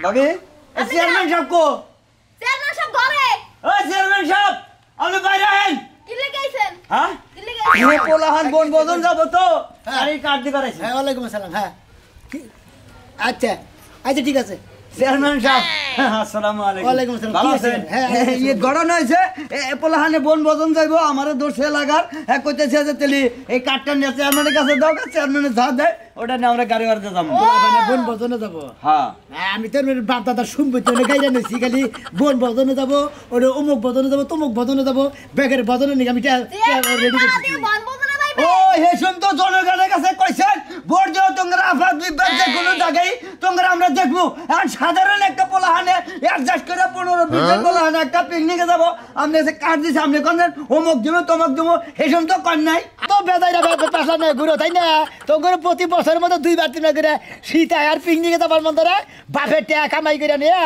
ভাবি চেয়ারম্যান সাহেব co chairman সাহেব ঘরে ও চেয়ারম্যান সাহেব আপনি বাইরে আছেন কি লেগেছেন হ্যাঁ কি লেগেছেন এই পোলাহান বন বদন যাব তো আরে কাট দি করাইছি হ্যাঁ ওয়ালাইকুম আসসালাম হ্যাঁ আচ্ছা আচ্ছা ঠিক আছে চেয়ারম্যান সাহেব আসসালামু আলাইকুম ওয়ালাইকুম আসসালাম ভালো কি আছেন হ্যাঁ এই গড়ন হইছে পোলাহানে বন বদন যাইবো আমারে দোষে লাগার কইতেছে যে তেলি এই কাটটা নিয়ে চেয়ারম্যানের কাছে দাও চেয়ারম্যানে যা দেয় ওটা নিয়ে আমরা গাড়ি বাড়িতে যাবো মানে বোন বদনে যাব হ্যাঁ আমি তো বাপ দাদা শুনবো তো গাইরা নেছি খালি বোন বদনে যাব ওরে অমুক বদনে যাব তমুক বদনে যাব বেগের বদনে নিয়ে আমি রেডি করছি ও হেসুন তো জনগণের কাছে কইছেন ভোট দিও তোমরা আফাত বিপদ যে কোনো জায়গায় তোমরা আমরা দেখবো আর সাধারণ একটা পোলাহানে অ্যাডজাস্ট করে 15-20 পোলাহানে একটা পিকনিকে যাব আমরা এসে কাট দিছি আপনি কোন অমুক দিব তমুক দিব হেসুন তো কর নাই তো বেদাইরা পেশা নেই ঘুরো তাই না তো করে প্রতি বছরের মতো 2বার 3বার করে শীত আর পিকনিকে যাবার মন্তরে বাপের টাকা কামাই করে নিয়ে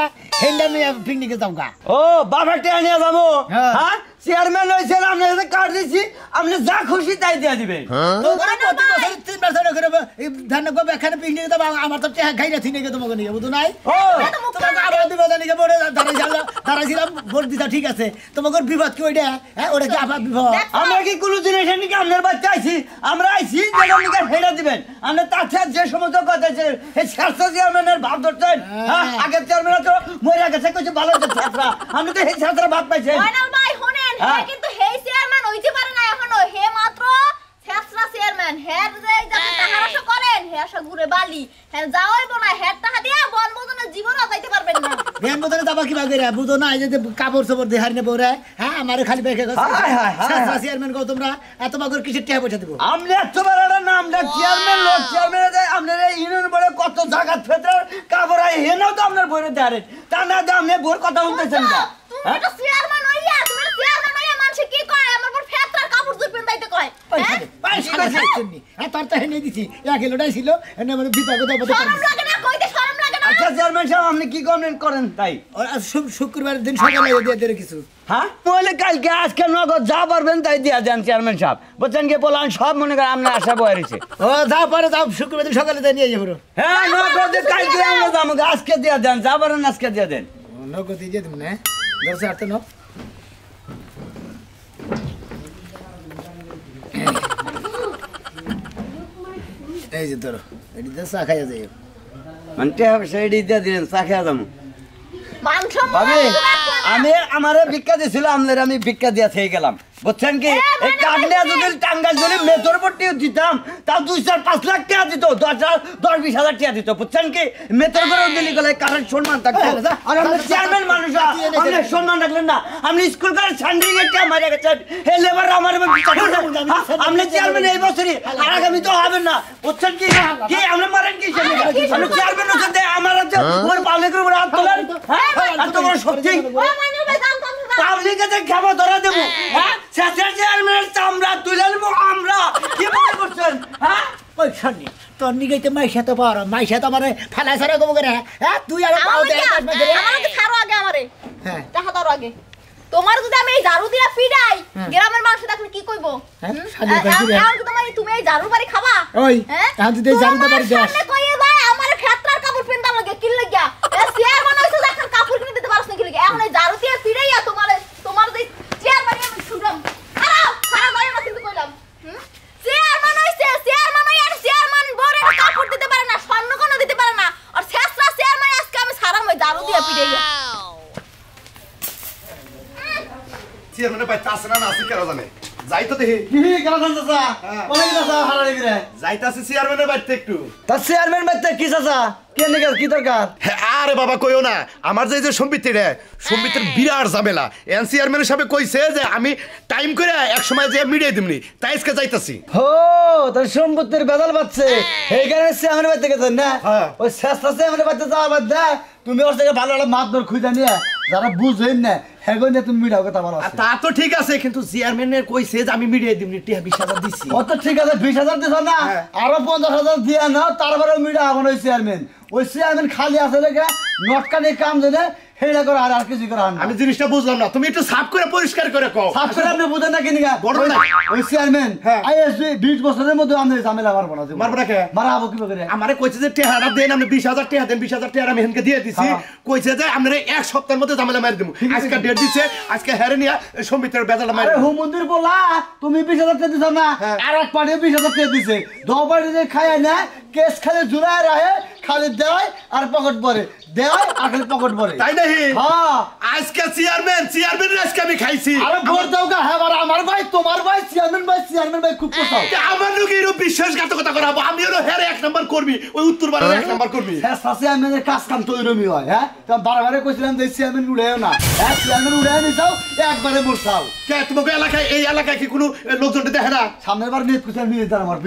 হেন্ডা নিয়ে পিকনিকে যাও গা ও বাবার টাকা নিয়ে যাবো হ্যাঁ। হ্যাঁ চেয়ারম্যান হয়েছেন আপনি এসে কাট দিছি আপনি যা খুশি তাই দিয়ে দিবেন তো করে প্রতি বছর 3বার 4বার করে ধান গো এখানে পিকনিকে যাবো আমার তো টাকা খাই না থিনে গে তোমাকে নিয়ে বুঝো নাই ও তোমাকে আবার বিপদ নিয়ে বড় দাঁড়াইছিলাম ভোট দিতা ঠিক আছে তোমাকে বিপদ কি ওইটা হ্যাঁ ওটা কি আবার বিপদ আমরা কি কোনো জিনিস নাকি আপনার বাচ্চা আইছি আমরা আইছি যেটা নিকে ফেরা দিবেন আপনি তার সাথে যে সমস্ত কথা আছে এই ছাত্র চেয়ারম্যানের ভাব ধরছেন হ্যাঁ আগের চেয়ারম্যান তো মরে গেছে কিছু ভালো ছাত্রা আপনি তো এই ছাত্র ভাব পাইছেন ময়নাল ভাই শুনেন হে কিন্তু হে চেয়ারম্যান হইতে পারে না এখনো হে মাত্র ছাত্রা চেয়ারম্যান হে যে যাতে তাহারাশো করেন হে আশা ঘুরে বালি হে যাওইবো না হে টাকা দিয়া বনবদনের জীবনও যাইতে পারবেন না ভ্যান বদলে যাবা কিবা করে বুঝো না এই যে কাপড় চোপড় দিয়ে হারিয়ে পড়ে হ্যাঁ আমারে খালি বেঁকে গেছে চেয়ারম্যান কও তোমরা এত বাগর কিসের টাকা পয়সা দেবো আপনি এত বড় একটা নামটা চেয়ারম্যান লোক চেয়ারম্যান আপনার এই ইউনিয়ন বলে কত জায়গা ফেটার কাপড় আই হেনাও তো আপনার বইরে দাঁড়েন তা না দা আপনি বোর কথা শুনতেছেন না তুমি তো চেয়ারম্যান হইয়া তুমি চেয়ারম্যান হইয়া মানুষ কি কয় আমার পর ফেতরার কাপড় জুপেন দাইতে কয় হ্যাঁ তোর তো হেনে দিছি 1 কিলোটাই ছিল এনে মানে বিপাকে তো শরম লাগে না কইতে শরম লাগে না আচ্ছা চেয়ারম্যান সাহেব আপনি কি করেন তাই শুক্রবার দিন সকালে দিয়ে দেরে কিছু হ্যাঁ বলে কালকে আজকে নগদ যা পারবেন তাই দিয়া দেন চেয়ারম্যান সাহেব বলছেন কি বললাম সব মনে করেন আপনার আশা বয়ারিছে ও যাও পরে যাও শুক্রবার দিন সকালে দিয়ে নিয়ে যাবো হ্যাঁ নগদ কালকে আমরা যাবো আজকে দিয়া দেন যা পারেন আজকে দিয়া দেন নগদ দিয়ে দিন না 10 8 এই যে ধরো এটি দিয়ে চা খাইয়া যাই মানে সেইটি দিয়া দিলেন চা খেয়া যাবো মাংস ভাবি আমি আমারে ভিক্ষা দিছিল আমনের আমি ভিক্ষা দিয়া থেকে গেলাম বুঝছেন কি এই কাটলে যদি টাঙ্গাইল যদি মেজর পট্টি দিতাম তাও 2-4-5 লাখ টাকা দিত 10-20 হাজার টাকা দিত বুঝছেন কি মেজর করে দিলি গেলে কারের সম্মান থাকতো আর আমরা চেয়ারম্যান মানুষ আপনি সম্মান রাখলেন না আপনি স্কুল করে সান্ড্রিং এর টাকা মারা গেছেন হে লেবার আমার আপনি চেয়ারম্যান এই বছরই আর আগামী তো হবেন না বুঝছেন কি কি আপনি মারেন কি আপনি চেয়ারম্যান হচ্ছেন আমার ওর পাবলিকের উপর হাত তোলেন হ্যাঁ এত বড় শক্তি পাবলিকে যে খাবো ধরা দেবো হ্যাঁ চেয়ারম্যানের চামড়া তুলে নেবো আমরা কি মনে করছেন হ্যাঁ ওই শানি তোর নিগাইতে মাইশা তো পারো মাইশা তো আমারে ফালা ছাড়া কব করে হ্যাঁ তুই আর পাও দে আমাকে ছাড়ো আগে আমারে হ্যাঁ টাকা দাও আগে তোমার যদি আমি এই ঝাড়ু দিয়া পিডাই গ্রামের মানুষ দেখলে কি কইবো তুমি এই ঝাড়ু বাড়ি খাবা ওই এখন যদি ঝাড়ু বাড়ি দাও সামনে কইয়ে ভাই আমারে খেতরার কাপড় পিনদা লাগে কি লাগিয়া চেয়ারম্যান হইছো দেখেন কাপড় কিনে দিতে পারছ না কি লাগে এখন এই ঝাড়ু দিয়া পিডাইয়া তোমার যে চেয়ারম্যান আমি শুনলাম খারাপ ভাই না কিন্তু কইলাম চেয়ারম্যান হইছে চেয়ারম্যান হই আর চেয়ারম্যান বড় কাপড় দিতে পারে না স্বর্ণ কোনো দিতে পারে না আর শেষরা চেয়ারম্যান আজকে আমি সারাম ওই ঝাড়ু দিয়া পিডাইয়া চেয়ারম্যানের ভাই তাছাড়া না আছে কেন জানে যাই তো দেখি কি কেন চাচা বলে কি চাচা হারারে গিরে যাইতাছে চেয়ারম্যানের বাড়িতে একটু তা চেয়ারম্যান বাইতে কি চাচা কে নিকে কি দরকার আরে বাবা কইও না আমার যে সম্বিতের বিরাট ঝামেলা এন চেয়ারম্যানের সাথে কইছে যে আমি টাইম করে এক সময় যে মিডিয়ে দিমনি তাই আজকে যাইতাছি হো তোর সম্পত্তির বেদল বাচ্ছে এই কারণে চেয়ারম্যানের বাইতে গেছেন না ওই শেষটা চেয়ারম্যানের বাইতে যাওয়ার বাদ দে তুমি ওর থেকে ভালো ভালো মাতবর খুঁজে নিয়ে যারা বুঝেন না হেগো নিয়ে তুমি মিডিয়াও কথা বলো তা তো ঠিক আছে কিন্তু চেয়ারম্যানের কইছে যে আমি মিডিয়ে দিমনি 20,000 দিছি ও তো ঠিক আছে 20,000 দিছ না আরো 50,000 দিয়া না তারপরে মিডিয়া আমার ওই চেয়ারম্যান খালি আছে দেখে নটকানি কাম জানে হেলা করে আর কিছু করে আন আমি জিনিসটা বুঝলাম না, তুমি একটু সাফ করে পরিষ্কার করে কও। সাফ করে আপনি বুঝেন না কিনি গা বড় না। ওই চেয়ারম্যান হ্যাঁ। আইএসবি 20 বছরের মধ্যে আমরা ঝামেলা মারবো না মারবো না কে? মারাবো কি করে আমারে কইছে যে টেহারা দেন, আপনি 20,000 টাকা দেন, 20,000 টাকা আমি হেনকে দিয়ে দিছি। হ্যাঁ। কইছে যে আপনারা এক সপ্তাহের মধ্যে ঝামেলা মারি দেবো। আজকে ডেট দিছে, আজকে হেরে নিয়া সম্বিতের বেজালটা মারি আরে দেবো। হু মন্দির বলা তুমি 20,000 টাকা দিছ না হ্যাঁ। আর এক পাড়ে 20,000 টাকা দিছে দো পাড়ে খায় না কেস খালি জুড়ায় রাখে খালি দেয় আর পকেট পরে দেয় আর খালি পকেট পরে তাই নাকি? হ্যাঁ আজকে চেয়ারম্যান আজকে আমি খাইছি। আরে ভোট দাও গা হ্যাঁ আমার ভাই তোমার ভাই চেয়ারম্যান ভাই খুব পোষাও আমার লোক এরকম বিশ্বাসঘাতকতা করাবো, আমি হলো হেরে 1 নাম্বার করবি, ওই উত্তর বারের 1 নাম্বার করবি। হ্যাঁ চেয়ারম্যানের কাজ কাম তো এরমই হয় হ্যাঁ তো বারে কইছিলাম যে চেয়ারম্যান উড়াইও না হ্যাঁ চেয়ারম্যান উড়াই নিছাও একবারে মোরছাও কে তোমাকে এলাকায়, এই এলাকায় কি কোনো লোকজন দেখে না? সামনের বার নিয়ে কুচার নিয়ে দাঁড়া আমার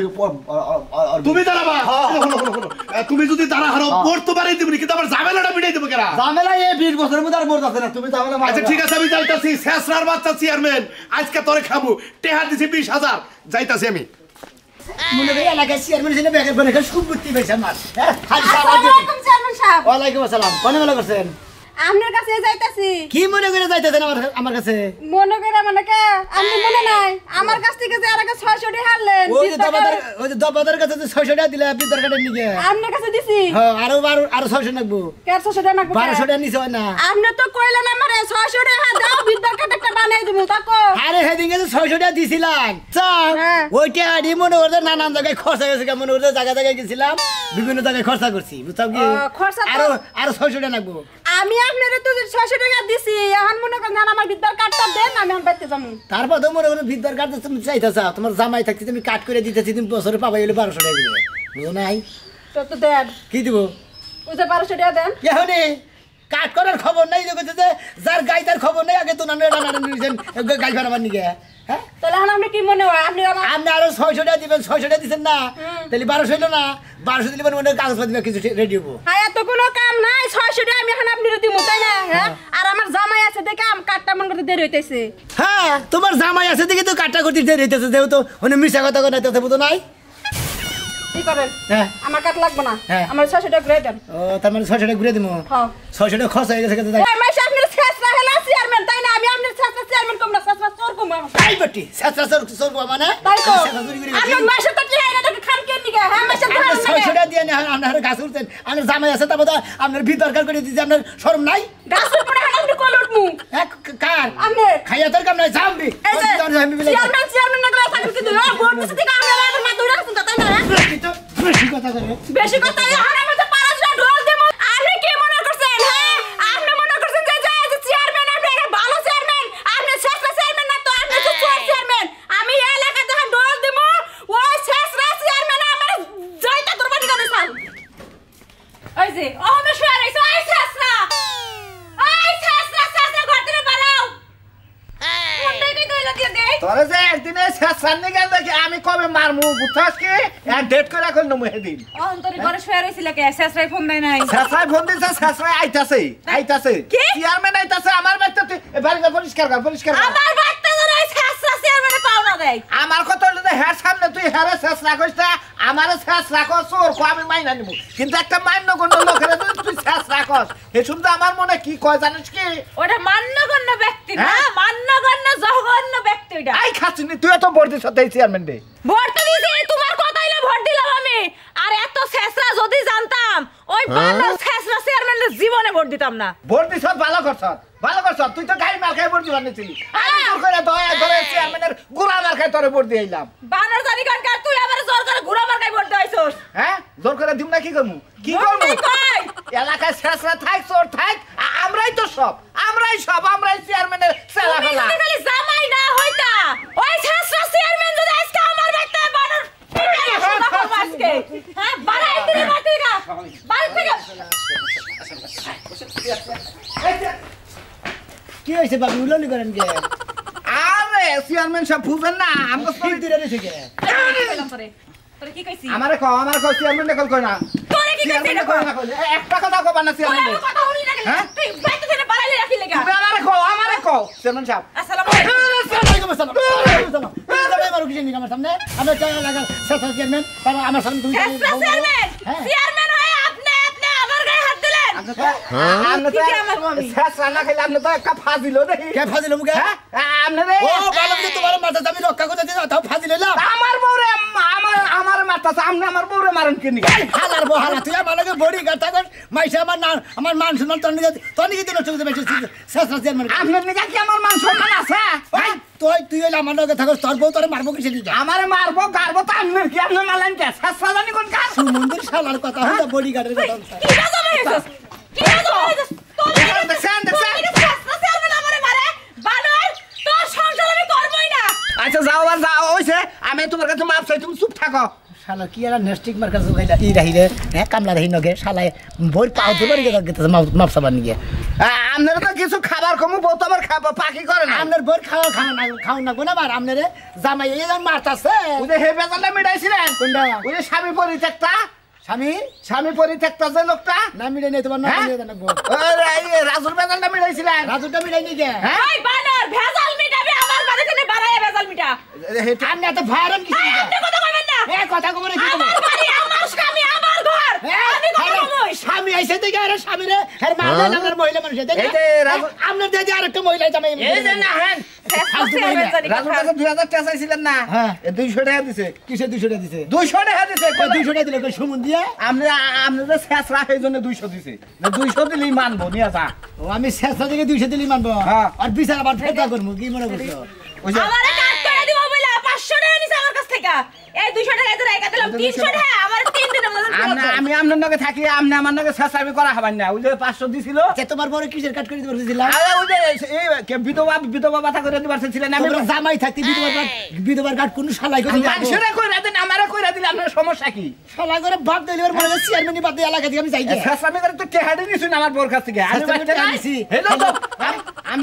তুমি দাঁড়াবা। হলো। তুমি যদি দাঁড়া হারো হ্যাঁ। ভোট তো বাড়াই দিবনি, কিন্তু আমার ঝামেলাটা মিটাই দেবো কেনা? ঝামেলা এই 20 বছরের মধ্যে আর মোর যাচ্ছে না তুমি ঝামেলা আচ্ছা ঠিক আছে, আমি যাইতাছি। শেষরার বাচ্চা চেয়ারম্যান আজকে তোরে খাবো, টেহা দিছি 20,000, যাইতাছি আমি। মনে করি এলাকায় চেয়ারম্যান ছিল ব্যাগের পরে সুবুদ্ধি পাইছে আমার হ্যাঁ খালি সারা আসসালামু আলাইকুম চেয়ারম্যান সাহেব। ওয়ালাইকুম আসসালাম কোনে মেলা করছেন আপনার কাছে যাইতাছি। কি মনে করে যাইতেছেন আমার কাছে মনে করে মানে কে আপনি মনে নাই আমার কাছ থেকে যে আরেকটা 600 টাকা হারলেন ওই যে দবাদার কাছে যে 600 টাকা দিলে আপনি দরকারের নিকে আপনার কাছে দিছি। হ্যাঁ আরো 600 লাগবো কে 600 টাকা নাকবো 1200 টাকা নিছে না আপনি তো কইলেন আমারে 600 টাকা দাও বিদ্যার কার্ড একটা বানাই দিমু তাকো। আরে সেদিনকে যে 600 টাকা দিছিলাম হ্যাঁ। ওইটা আড়ি মনে করতে নানান জায়গায় খরচা গেছে মনে করতে জায়গায় গেছিলাম বিভিন্ন জায়গায় খরচা করছি বুঝছো কি খরচা তো- আরো 600 টাকা লাগবো আমি আপনারে তো 600 টাকা দিছি এখন মনে করেন জান আমার বিদ্যার কার্ডটা দেন আমি এখন বাইতে যামু। তারপর তো মনে করো বিদ্যার কার্ড তুমি চাইতেছ তোমার জামাই থাকতে তুমি কাট করে দিতেছি তুমি বছরে পাবাই হলে 1200 টাকা দিবে বুঝো নাই তো দেন কি দিব ওই যে 1200 টাকা দেন। এখনই কাট করার খবর নাই দেখেছে যে যার গাই তার খবর নেই আগে তো গাই ফেরাবার নিকে হ্যাঁ তাহলে এখন আপনি কি মনে হয় আপনি আমার আপনি আরো 600 টাকা দিবেন 600 টাকা দিচ্ছেন না তাহলে 1200 হইলো না 1200 দিলে মনে কাগজপত্র দিবে কিছু রেডি হবো হ্যাঁ এত কোনো কাম নাই 600 টাকা আমি এখন আপনারে দিমু তাই না হ্যাঁ আর আমার জামাই আছে দেখে আম কার্ডটা মন করতে দেরি হইতেছে। হ্যাঁ তোমার জামাই আছে দেখে তো কাটটা করতে দেরি হইতেছে যেহেতু মানে মিশা কথা কথা তো নাই কি করেন হ্যাঁ আমার কার্ড লাগবে না হ্যাঁ। আমার 600 টাকা ঘুরে দেন। ও তার মানে 600 টাকা ঘুরে দিব হ্যাঁ 600 টাকা খরচ হয়ে গেছে কিন্তু ওই মাসে আপনার শেষরা হলো চেয়ারম্যান তাই না আমি আপনার শেষরা চেয়ারম্যান কম না শেষরা চোর কম তাই বটি সাতরা সর মানে তাই তো আমি চুরি করে আপনি মাসে তো কি হয় না খান কে নিগে হ্যাঁ মাসে আমরা 600 টাকা দিয়ে আপনার গাছ উঠতেন আপনার জামাই আছে তারপর তো আপনার ভিত দরকার করে দিতে আপনার শরম নাই গাছের পরে আপনি কল উঠমু কার আপনি খাইয়া তোর কাম নাই জামবি এই যে চেয়ারম্যান না করে থাকেন কিন্তু ভোট দিতে থেকে আমরা আমার মা দৌড়া আছেন তাই না বেশি কথা করে বেশি কথা এখন আমি তো পারাজটা ঢোল দেব আপনি কি মনে করছেন হ্যাঁ আপনি মনে করছেন যে চেয়ারম্যান আপনি একটা ভালো চেয়ারম্যান আপনি শেষরা চেয়ারম্যান না তো আপনি তো চোর চেয়ারম্যান আমি এই এলাকাতে এখন ঢোল দেব ওই শেষরা চেয়ারম্যান আমার যাইতা তোর বাড়ি গানে চাল ওই যে ও আমি শুয়ে রইছো এই শেষরা ঘর থেকে পালাও কোনটাই কই দইলা দিয়ে দেই তোরে যে একদিনে শেষ সামনে গেল দেখি আমি কবে মারমু বুঝছস কি এক ডেট করে রাখল নমু হেদিন অন্তরি ঘরে শুয়ে রইছিল কে শেষরাই ফোন দেয় নাই শেষাই ফোন দিছে শেষাই আইতাছে কি? চেয়ারম্যান আইতাছে আমার বাড়িতে তুই বাড়ি পরিষ্কার কর আমার বাচ্চা ধরে শেষরা চেয়ারম্যানে পাওনা দেয় আমার কথা হলো যে হ্যাঁ সামনে তুই হ্যাঁ শেষ রাখিস না আমার শেষ রাখো চোর কো আমি মাইনা নিব কিন্তু একটা মান্য গণ্য লোকের তুই শেষ রাখস এ শুনতে আমার মনে কি কয় জানিস কি ওটা মান্যগণ্য ব্যক্তি না হ্যাঁ? মান্যগণ্য জঘন্য ব্যক্তি ওটা আই খাচ্ছিনি তুই তো ভোট দিছ তাই চেয়ারম্যান দে ভোট তো দিছি তোমার কথাই না ভোট দিলাম আমি আর এত শেষরা যদি জানতাম ওই বান্দর শেষরা চেয়ারম্যানের জীবনে ভোট দিতাম না ভোট দিছ ভালো করছ তুই তো গাই মার খাই ভোট দিবার নিছিলি আমি তোর করে দয়া ধরে চেয়ারম্যানের গুড়া মার খাই তোরে ভোট দিলাম বানর জানি কান কার তুই আবার জোর করে ঘুরা মার্কাই ভোট দিছস হ্যাঁ জোর করে দিম না কি করমু কই এলাকায় শেষরা থাক চোর থাক আমরাই তো সব আমরাই চেয়ারম্যানের সেলা তুমি ফেলা যদি খালি জামাই না হইতা ওই শেষরা চেয়ারম্যান যদি আজকে আমার বাড়িতে বানর আজকে হ্যাঁ বাড়াই দিবি বাড়ি থেকে বাড়ি থেকে কি হইছে বাবু উলনি করেন কে আরে চেয়ারম্যান সব বুঝেন না আমগো সরি দিরে রেছে কে তোরে কি কইছি আমারে কও চেয়ারম্যান নকল কই না তোরে কি কইছি চেয়ারম্যান কই না কই একটা কথা কবা না চেয়ারম্যান তোরে কথা হলি না হ্যাঁ? তুই বাইতে থেকে বাড়াইলে রাখি লাগা তুমি আমারে কও চেয়ারম্যান সাহেব আসসালামু আলাইকুম আসসালামু আলাইকুম তুমি মারো কিছু নিকাম সামনে আমরা চাই লাগা চেয়ারম্যান তার আমার সামনে তুমি চেয়ারম্যান হ্যাঁ চেয়ারম্যান হয় আপনি আমার গায়ে হাত দিলেন কি কি আমার মামি? কে ফাজিল মুখে ও ভালো করে তোমার মাথা আমি রক্ষা করতে দিই তাও ফাজিল হইলাম হালার বহালা তুই আমার লগে বডি গার্ড থাকন মাইসা আমার মান সম্মান তোর নিকে দিন চোখে বেশি শেষ চেয়ারম্যান তুই হইলে আমার লগে থাকস তোর বউ তোরে মারবো কিসে দিকে সুমন্দির শালার কথা হইতা বডি গার্ডের কথা কি বাজা মাইছস? কি বাজা মাইছস? তোর আমারে মারে বানর তোর সংসার আমি করবই না। আচ্ছা যাও আর যাও হইছে আমি তোমার কাছে মাপ চাই তুমি চুপ থাকো শালা কি আর নেস্টিক মার্কা জোগাইলা ই রাহিরে হ্যাঁ কামলা রাহি নগে শালায় বই পাও দিবার গেছে মাপ সাবান নিয়ে আপনারা তো কিছু খাবার কমু বউ তো আমার পাখি করে না আমনের বই খাও না গোনা মার আমনের জামাই এই যেন মারতাছে ওই যে হে বেজালটা মিটাইছিলেন কোনটা ওই যে স্বামী পরিত্যক্তা স্বামী পরিত্যক্তা যে লোকটা না মিলে নেই তোমার না নিয়ে জানাবো রাজুর বেজালটা মিটাইছিলেন রাজুটা মিলাই নি গে ওই বানর ভেজাল মিটাবি আমার বাড়িতে নে বাড়ায় ভেজাল মিটা। আমি এত ভাইরাম কি আপনি কথা কইবেন না। এ কথা কব না কি আমার বাড়ি আমার স্বামী আমার ঘর আমি কথা কই। স্বামী আইছে দেখে আরে স্বামী রে এর মারলে নামের মহিলা মানুষ দেখে এই যে রাজু আমনে দেখে আরেকটা মহিলা জামাই এই যে না হেন রাজুর কাছে 2000 টাকা চাইছিলেন না হ্যাঁ। 200 টাকা দিছে কিসে 200 টাকা দিছে 200 টাকা দিছে 200 টাকা দিলে কই সুমন দিয়া আপনি যে শেষরা সেই জন্য 200 দিছে 200 দিলেই মানবো নিয়ে যা ও আমি শেষা থেকে 200 দিলি মানবো হ্যাঁ। আর বিচার আবার ফেরত করব কি মনে করছো ওই যে আমারে কাট করে দিব বইলা 500 টাকা নিছে আমার কাছ থেকে। এই 200 টাকা তো রাইখা দিলাম 300 টাকা আমার 3 দিনের মধ্যে আমি আপনার নাকি থাকি আপনি আমার নাকি শেষাবি করা হবেন না ওই যে 500 দিছিল আচ্ছা তোমার বড় কিসের কাট করে দিবার দিছিলাম আরে ওই যে এই বিধবা ভাতা করে দিবার ছিলেন আমি তোমরা জামাই থাকতে বিধবার কাট কোন শালাই করে দিবা মানুষেরা কইরা দেন আমারে কইরা দিলে আপনার সমস্যা কি শালা করে বাপ দিলিবার মনে হয় চেয়ারম্যানই বাদ দিয়ে এলাকা থেকে আমি যাই গে শেষাবি করে তো কেহাডি নিছুন আমার বোর কাছ থেকে আমি শেষাবি বাচ্চা নিছি। হেলো তো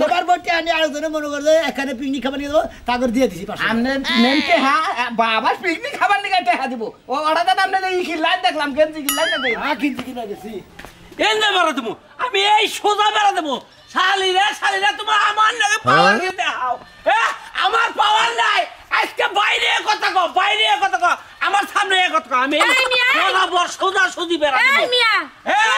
তোমার বড় আমি আরেকজনে মনে করে এখানে পিকনিক খাবার নিয়ে দেবো তাগর দিয়ে দিছি পাশে আমনে নেনকে বাবা পিকনিক খাবার নিয়ে টাকা দিব ও অর্ডার দাম নেই কি লাইন দেখলাম গেঞ্জি কি লাইন দেই কিনতে কিনা গেছি এনে বেড়া দেবো আমি এই সোজা বেড়া দেবো শালিরা তোমার আমার নাকি পাওয়ার দিতে হাও আমার পাওয়ার নাই আজকে বাইরে কথা কও আমার সামনে কথা কও আমি এই মিয়া, বরাবর সোজা সুজি বেড়া এই দেবো মিয়া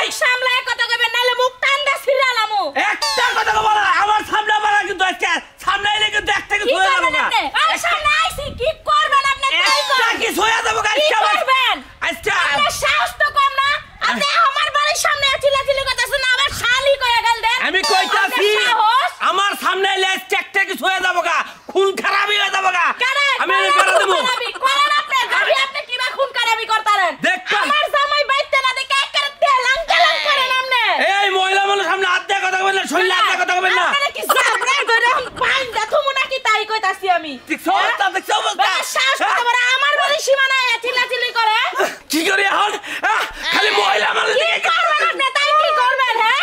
এই সামলায় কথা কইবেন নালে মুখ টান দা ছিড়ালামু। একটা কথা কও না আমার সামনে বেড়া কিন্তু আজকে সামনে এলে কিন্তু এক থেকে কি ছুঁয়ে যাবো করবেন আপনি? এই সামনে আইছি কি করবেন আপনি তাই একটা করেন। কি ছুঁয়ে যাবো কি আজকে করবেন? আজকে আপনার সাহস তো কম না। আপনি আমার বাড়ির সামনে চিল্লাচিল্লি করতেছেন আমার শালি কইয়া গেল দেন। আমি কইতাছি আপনার সাহস? আমার সামনে এলে একটা কি ছুঁয়ে যাবো গা খুন খারাপই হয়ে যাবো গা কারেন, আমি এনে বেড়া দেবো করেন আপনি গাবি আপনি কিবা খুন খারাপি করতারেন। দেখবেন। আমার জামাই বাইতে না দেখে এক করে তেলাং তেলাং করেন আপনি। এই মহিলা মানুষ সামনে হাত দিয়ে কথা বলবেন না শরীরে হাত দিয়ে কথা বলবেন না আপনারা কি জাবরে ধরে বাইন্দা থুমু নাকি তাই কইতাছি আমি। দেখছো অবস্থা দেখছো অবস্থা বাবা সাহস কত বড় আমার বাড়ির সীমানায় চিল্লাচিল্লি করে। কি করি এখন খালি মহিলা মানুষ কি করবেন আপনি তাই কি করবেন হ্যাঁ?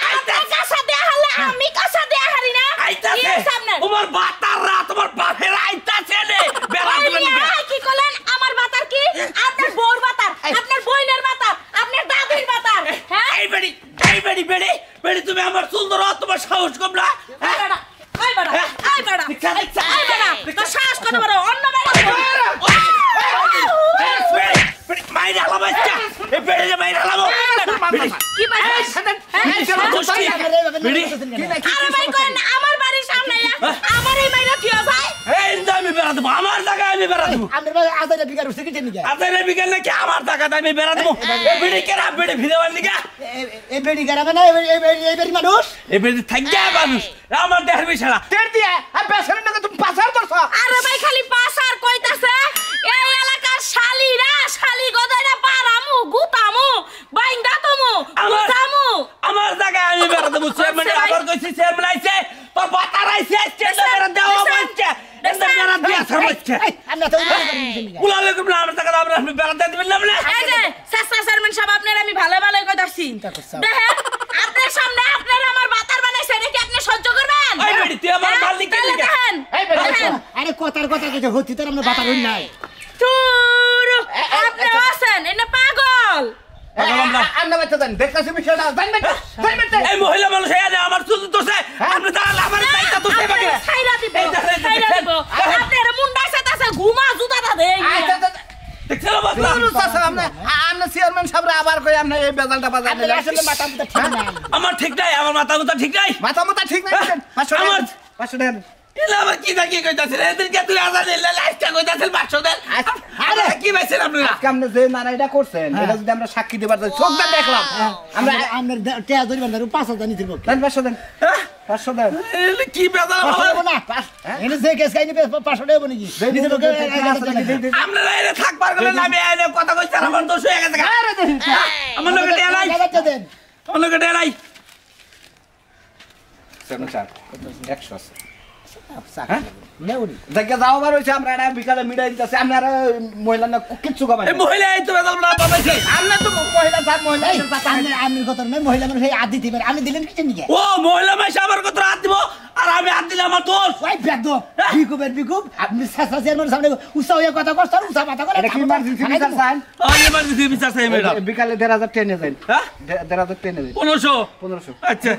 আপনি কাঁচা দেয়া হারলে আমি কাঁচা দেয়া হারি না। আইতাছে কি সামনে? তোমার বাতাররা তোমার বাপের আইতাছে নে বেড়া ওই দিবেন মিয়া, কি করলেন? আমার বাতার কি? আপনার বউর বাতার, আপনার বইনের বাতার, আপনার দাদির বাতার। হ্যাঁ? এই বেড়ি তুমি আমার চুল ধরো তোমার সাহস কম না এই বেটা, এই বেটা, এই বেটা, দেখছা, দেখছা। এই বেটা, তোর সাহস কত বড়? অন্য বেটা। মাইরা হলাম আজকে এই বেড়ি মাইরা হলাম কি পাইছিস? আরে ভাই করেন না, আমার বাড়ির সামনে আমার এই মাইরা কি যায়? এই আমি বেড়া দেবো আমার জায়গায় আমি বেড়া দেবো আমাদের ভাই আদারে বিকার উঠছে কিছে নিকে আজের বিকেল নাকি আমার টাকাতে আমি বেড়া দেবো এই বেড়ি কেনা বেড়ি ভিড়ে বাড়লি গা এই বেড়ি গারাবে না এই বেড়ি মানুষ এই বেড়ি থাকবে মানুষ আমার দেহের বিছানা তেল দিয়ে আর পেছনের নাকি তুমি পাছার করছো আরে ভাই খালি পাসার কইতাছে এই এলাকার শালিরা শালি গদাইরা পারামু গুতামু বাইন্দা তমু গুতামু আমার জায়গায় আমি বেড়া দেবো চেয়ারম্যান আবার কইছি চেয়ারম্যান আইছে তোর বাতার আইছে স্টেন্ডে বেড়া দেওয়া হচ্ছে এন্ড বেড়া দিয়া সরছে আমরা তো নিকে কুলালে কুলা আমার টাকা আপনি বেড়া দিয়ে দিবেন না বলে এই যে সাসা চেয়ারম্যান সাহেব আপনার আমি ভালো ভালো কইতাছি করছেন। দেখেন আপনার সামনে আপনার আমার বাতার বানাইছে নাকি আপনি সহ্য করবেন এই বেড়ি তুই আমার মালিক কে তাহলে লিখা দেখেন এই বেটা, দেখেন আরে কথার কথা কইতে হতি তোর আমরা বাতা হই নাই তুর আপনি আছেন এনে পাগল আন্না বাচ্চা দেন দেখতেছি বিষয়টা জান বেটা এই মহিলা মানুষ এনে আমার চুল তোছে আপনি দাঁড়ালে আমার পাইতা তোছে বাকি ছাইরা দিব এই দেখেন, ছাইরা দিব আপনার মুন্ডা সাথে ঘুমা জুতাটা দেই দেখছেন বাবা আমরা চেয়ারম্যান সাহেবরা আবার কই আপনি এই বেজালটা বাজার আপনার আসলে মাথা মুথা ঠিক নাই। আমার ঠিক নাই, আমার মাথা মুথা ঠিক নাই। মাথা মাথা ঠিক নাই হ্যাঁ, 500 টাকা আমার- 500 টাকা এলা আবার কি না কি কইতাছেন? এদেরকে তুই আজাদ দিলে লাইফটা কইতাছেন 500 দেন। আরে কি পাইছেন আপনারা? আজকে আপনি যে নারাইটা করছেন এটা যদি আমরা সাক্ষী দিবার যাই চোখ দিয়ে দেখলাম আমরা আপনার টেয়া ধরিবেন না 5000 নিতে বকে দেন 500 দেন হ্যাঁ? 500 দেন এলে কি বেজাল 500 দেব না হ্যাঁ? এনে যে কেস কাইনি 500 দেব নাকি নিতে বকে আপনারা এনে থাকবার গেলে আমি এনে কথা কইছেন আমার দোষ হয়ে গেছে। আমার লগে টেয়া নাই, দেন আমার লগে টেয়া নাই। 100 আছে হ্যাঁ নেউনি জায়গা যাও বার হইছে আমরা এটা বিকালে মিডাই দিতেছি আপনারা মহিলা না কিচ্ছু কমাই এই মহিলা এই তো বেজাল বলা বাবাইছে। আমরা তো মহিলা জাত মহিলা আমি কথা নাই মহিলা মানুষ এই আদি দিবেন আমি দিলেন কি নিকে ও মহিলা মাইসা আমার কথা হাত দিব আর আমি হাত দিলে আমার দোষ। ওই বেদ বিকুব আপনি সাসা চেয়ারম্যান সামনে উসা হইয়া কথা করছেন উসা মাথা করে এটা কি ইমার্জেন্সি বিচার চান আমি এবার দিদি বিচার চাই ম্যাডাম। বিকালে 1,500 টেনে যান হ্যাঁ 1,500 টেনে যান 1500। 1500 আচ্ছা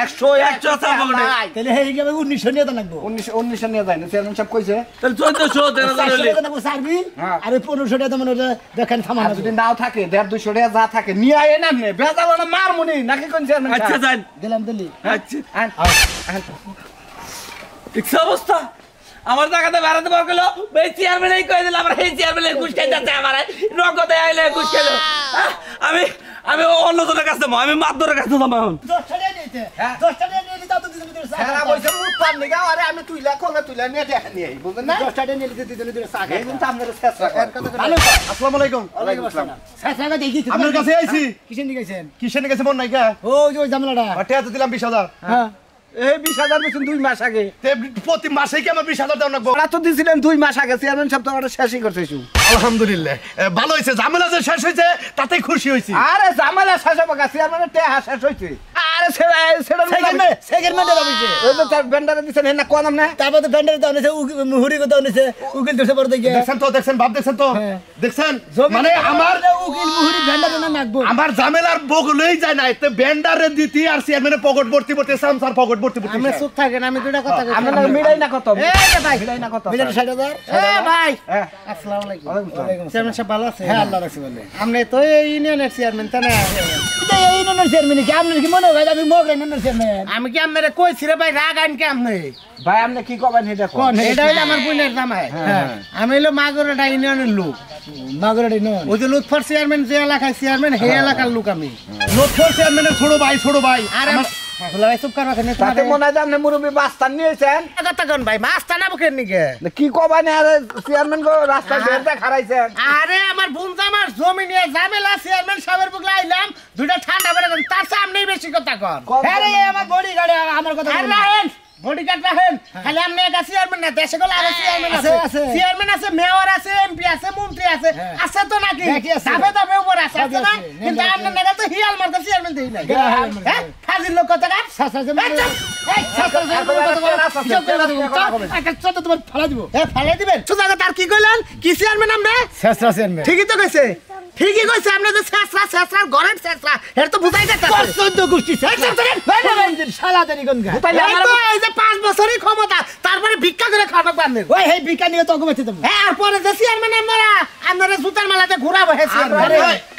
100 100 আছে পকেটে। তাহলে হেই গেবে 1900 নিয়ে তো লাগবো 19 নিয়ে যায় না চেয়ারম্যান সাহেব কইছে তাহলে 1400 1300 হইলে। সার্ভি হ্যাঁ। আর 1500 টাকা মনে দেখেন থামান আর যদি নাও থাকে 150 টাকা যা থাকে নিয়ে আয় না নে বেজাল না মার মুনি নাকি কোন চেয়ারম্যান আচ্ছা যান। দিলাম দিলি আচ্ছা ঠিক অবস্থা আমার জায়গাতে বেড়াতে পার গেল এই চেয়ারম্যান এই কয়ে দিল আমার এই চেয়ারম্যান ঘুষ খাই যাচ্ছে আমার নগদে আইলে ঘুষ খেলো। আমি আমি অন্য জনের কাছে যাবো, আমি মাদুরের কাছে যাবো এখন। 10 টাকা নিতে হ্যাঁ। 10 টাকা নিয়ে দিতা তো দিতে দিতে সারা বইছে মুখ পান নিগা আরে আমি তুইলা কোন তুইলা নিয়ে দেখা নিয়ে আই বুঝছেন না 10 টাকা নিয়ে দিতে দিতে চা এই কিন্তু আপনাদের শেষ ভালো আসসালামু আলাইকুম ওয়ালাইকুম আসসালাম সাথে সাথে দেখি আপনার কাছে আইছি কিসেন দিয়েছেন কিসেনে গেছে মন নাই কা ও ওই জামলাটা টেয়া তো দিলাম 20000 হ্যাঁ এই 20,000 বেতন 2 মাস আগে তে প্রতি মাসে কি আমার 20000 দেওয়া লাগবে ওরা তো দিছিলেন 2 মাস আগে চেয়ারম্যান সাহেব তো ওটা শেষই করতেছু আলহামদুলিল্লাহ ভালো হইছে ঝামেলা যে শেষ হইছে তাতেই খুশি হইছি আরে জামালা শেষ হবে গা চেয়ারম্যানের টেহা শেষ হইছে আরে সেটা সেকেন্ডের অফিসে ওই তো তার বেন্ডারে দিছেন না কোন নাম না তারপর তো ব্যান্ডারে দাও নিছে মুহুরি কো দাও নিছে উকিল ধরছে পড়ে দেখে দেখছেন বাপ দেখছেন তো হ্যাঁ। দেখছেন মানে আমার উকিল মুহুরি ব্যান্ডারে না নাকবো আমার ঝামেলার বগলই যায় না এতে ব্যান্ডারে দিতি আর চেয়ারম্যানের পকেট ভর্তি ভর্তি সামসার পকেট ভর্তি ভর্তি আমরা চুপ থাকেন আমি দুইটা কথা কই আমরা মিলাই না কত এই যে ভাই মিলাই না কত মিলার 60000 এ ভাই হ্যাঁ আসসালামু আলাইকুম ওয়ালাইকুম চেয়ারম্যান সাহেব ভালো আছে হ্যাঁ আল্লাহ রাখছে বলে আপনি তো এই ইউনিয়নের চেয়ারম্যান তাই না এটা এই ইউনিয়নের চেয়ারম্যান কি আপনার কি মনে হয় আমি মগরা ইউনিয়নের চেয়ারম্যান আমি কি আপনারে কইছি রে ভাই রাগ আইন কে আপনি ভাই আপনি কি কবেন এটা কোন এটা হইলো আমার বোনের জামাই হ্যাঁ আমি হইলো মাগরটা ইউনিয়নের লোক মাগরা ইউনিয়ন ওই যে লুৎফর চেয়ারম্যান যে এলাকায় চেয়ারম্যান সেই এলাকার লোক আমি লোকফল চেয়ারম্যানের ছোট ভাই আর আমার বলা ভাই চুপ করবা কেন তাতে মনে হয় যে আপনি মুরব্বী বাস্তান নিয়েছেন কথা কোন ভাই মাস্তা না বুকের নিকে কি কবেন আর চেয়ারম্যান গো রাস্তায় বেরতে খারাইছেন আরে আমার বোন আমার জমি নিয়ে ঝামেলা চেয়ারম্যান সাহেবের বুকলা আইলাম দুইটা ঠান্ডা বেড়ে দেন তার সামনেই বেশি কথা কর আরে আমার বডি গাড়ি আমার কথা রাখেন বডি গার্ড রাখেন খালি আপনি একা চেয়ারম্যান না দেশে গেলে আরো চেয়ারম্যান আছে চেয়ারম্যান আছে মেয়র আছে এমপি আছে মন্ত্রী আছে আছে তো নাকি দাবে দাবে উপর আছে আছে না কিন্তু আপনার নাগাল তো হিয়াল মার্কা চেয়ারম্যান দেই নাই হ্যাঁ ফাজিল লোক কথা কাট সাসা যে এই সাসা যে কথা বলো একটা ছোট তোমার ফালা দিব হ্যাঁ ফালা দিবেন সুজা কথা আর কি কইলেন কি চেয়ারম্যান আপনি শেষরা চেয়ারম্যান ঠিকই তো কইছে ঠিকই কইছে আপনি যে শেষরা ঘরের শেষরা এর তো বুঝাই যাচ্ছে 14 গোষ্ঠী শালা দেরি কোন গা এই যে 5 বছরই ক্ষমতা তারপরে ভিক্ষা করে খাওয়া পারবে ওই এই ভিক্ষা নিয়ে তো কমেতে দেব হ্যাঁ আর পরে যে চেয়ারম্যান আমরা জুতার মালাতে ঘোরাবো হে চেয়ারম্যান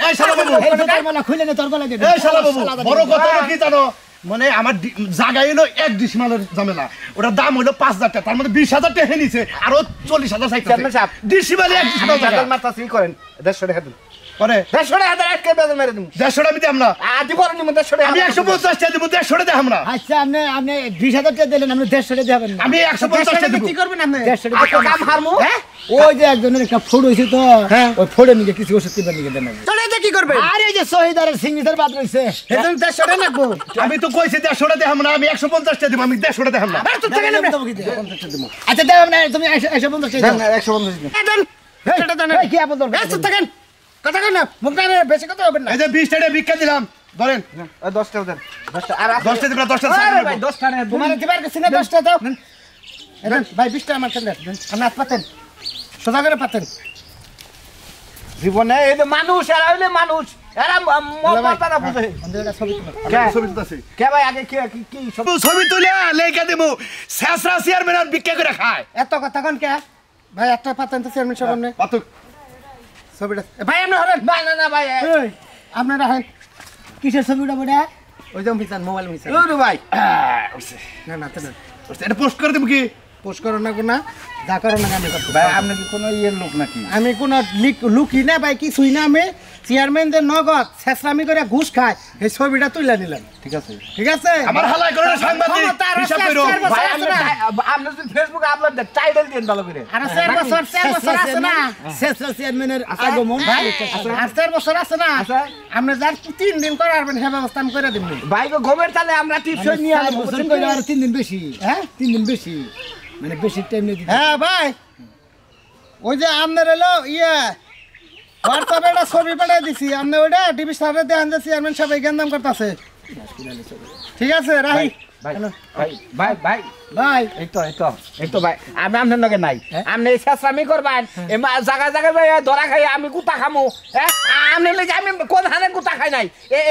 এই শালা বাবু এই জুতার মালা খুলে নে তোর গলায় দে এই শালা বাবু বড় কথা হলো কি জানো মানে আমার জায়গায় হলো 1 ডিসমালের ঝামেলা ওটার দাম হলো 5000 টাকা তার মধ্যে 20000 টাকা নিছে আরো 40000 চেয়ারম্যান সাহেব ডিসমালে 1 ডিসমাল বেদল জায়গা মারতাছি কি করেন 150 টাকা দেন পরে 150 টাকা দেন আজকে বেদল মেরে দিন 150 টাকা আমি দিই আমরা আদি পরে নিমন 150 টাকা আমি 150 টাকা দিব 150 টাকা আমরা আচ্ছা আপনি 20000 টাকা দিলেন আপনি 150 টাকা দিবেন আমি 150 টাকা দিব কি করবেন আপনি 150 টাকা কাম হারমু হ্যাঁ ওই যে একজনের একটা ফোড় হইছে তো ওই ফোড়ে নিয়ে কিছু ওষুধ কিনবার নিয়ে দেন চলে যে কি করবেন আর এই যে শহীদারের সিগনেচার বাদ রইছে এজন 150 টাকা লাগবো আমি তো কইছি 150 টাকা দেব না আমি 150 টাকা দিব আমি 150 টাকা দেব না আর তো টাকা নেবে আচ্ছা দাও না তুমি 150 টাকা দাও 150 দেন সেটা দেন এই কি আপন দরকার ব্যস্ত থাকেন কথা কন না মুখটা বেশি কথা হবে না এই যে 20 টাকা ভিক্ষা দিলাম ধরেন 10 টাকা দেন 10 টাকা আর 10 টাকা দিব 10 টাকা আরে ভাই 10 টাকা তোমার দিবার কাছে না 10 টাকা দাও দেন ভাই 20 টাকা আমার দেন আপনি হাত পাতেন সোজা করে পাতেন জীবনে এই যে মানুষ এরা হইলে মানুষ এরা মাথা না বুঝে এটা ছবি তোমার ছবি তুলতাছি কে ভাই আগে কি কি সব ছবি তুলে লেখা দেব শেষরা চেয়ারম্যান আর ভিক্ষা করে খায় এত কথা কোন কে ভাই একটা পাতেন তো চেয়ারম্যান সাহেব আপনি কত ছবিটা ভাই আপনি হরেন না না না ভাই এই আপনারা হরেন কিসের ছবিটা বড়া ওই যে মিশান মোবাইল মিশান ওরে ভাই না না না এটা পোস্ট করে দেবো কি পোস্ট করো না কোনা যা করো না আমি করতে ভাই আপনি কি কোনো ইয়ের লোক নাকি আমি কোনো লুকি না ভাই কিছুই না আমি চেয়ারম্যানদের নগদ শেষরামি করে ঘুষ খায় এই ছবিটা তুলে নিলাম ঠিক আছে ঠিক আছে আমার হালাই করে না সাংবাদিক ক্ষমতা আরো হিসাব চার করো বছর ভাই আছে না। আপনি যদি ফেসবুকে আপলোড দেন টাইটেল দিন ভালো করে আরো 4 বছর আছে না শেষরা চেয়ারম্যানের আগমন ভাই আর 4 বছর আছে না আচ্ছা। আপনি যার 3 দিন করে আসবেন সে ব্যবস্থা আমি করে দিব ভাই গো ঘুমের তালে আমরা টিপস নিয়ে আসবো বছর কইলে আর 3 দিন বেশি হ্যাঁ 3 দিন বেশি মানে বেশি টাইম নেই হ্যাঁ ভাই ওই যে আপনার এলো হোয়াটসঅ্যাপে একটা ছবি পাঠিয়ে দিছি আপনি ওইটা টিভি স্টারে দেখান যে চেয়ারম্যান সাহেব গেন্দাম করতেছে ঠিক আছে রাহি ভাই ভাই ভাই ভাই ভাই এই তো ভাই আমি আপনার লগে নাই আপনি শেষরামি করবেন জায়গা জায়গায় ভাই ধরা খাই আমি গুতা খামু হ্যাঁ আপনি লগে আমি কোন হানে গুতা খাই নাই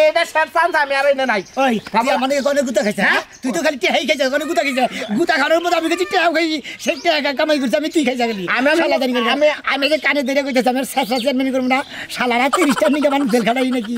এটা শেষ চান্স আমি আর এনে নাই ওই তুই আমাকে কোনে গুতা খাইছ হ্যাঁ তুই তো খালি টেহাই খাইছ কোনে গুতা খাইছ গুতা খাওয়ার মধ্যে আমি কিছু টেহাও খাই সেই টেহা কামাই করছি আমি তুই খাইছ গেলি শালা জানি আমি যে কানে ধরে কইতেছি আমি শেষ চেয়ারম্যান করব না শালারা 30টা নিকে মানুষ জেল খাটাই নাকি